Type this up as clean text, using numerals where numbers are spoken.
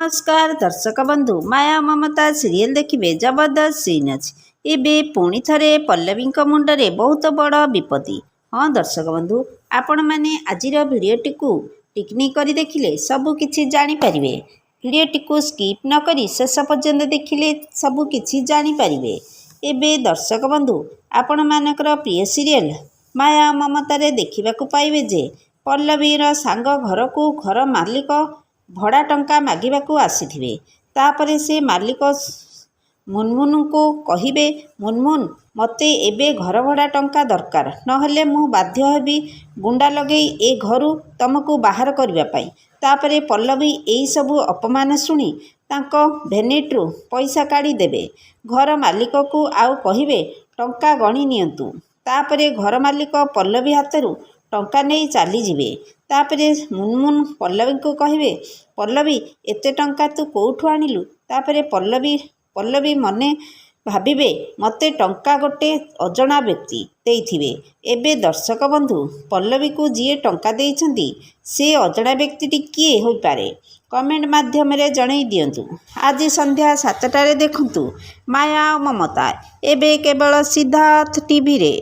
नमस्कार दर्शक बंधु माया ममता सीरियल देखिए जबरदस्त सीन अच्छी एबे पुणी थे पल्लवी मुंडरे बहुत बड़ विपत्ति। हाँ दर्शक बंधु आपण मैंने आज भिडटी को टिकनिक कर देखिले सबकि जापर भिडटी को स्किप नक शेष पर्यंत देखिले सबकि जापर। एबे दर्शक बंधु आपण मानकर प्रिय सीरियल माया ममतारे देखा पाइबे जे पल्लवीर सांग घर को घर मालिक भड़ा टंका मागिबाकू आसीथिबे। तापरे से मालिक मुनमुन को कहिबे मुनमुन मते एबे घर भड़ा टंका दरकार नहले मु बाध्य हेबी गुंडा लगई ए घरु तुमको बाहर करबा पाई। तापरे पल्लवी एई सबु अपमान सुनी तांको भेनिट्रु पैसा काढ़ी देबे घर मालिक को आउ कहिबे टंका गणी नियंतु। तापरे घर मालिक पल्लवी हाथरू टंका नहीं चली जिवे। तापरे मुनमुन पल्लवी को कहिबे पल्लवी एते टंका तू कोठू आनिलु। तापरे पल्लवी मने भाबिबे मते टंका गोटे अजणा व्यक्ति देइथिबे। एबे दर्शक बंधु पल्लवी को जीए टंका देइछंती से अजणा व्यक्ति किए होई पारे कमेंट माध्यम रे जणाई दियंतु। आज संध्या 7टारे देखंतु माया ममता एबे केवल सिद्धार्थ टीवी रे।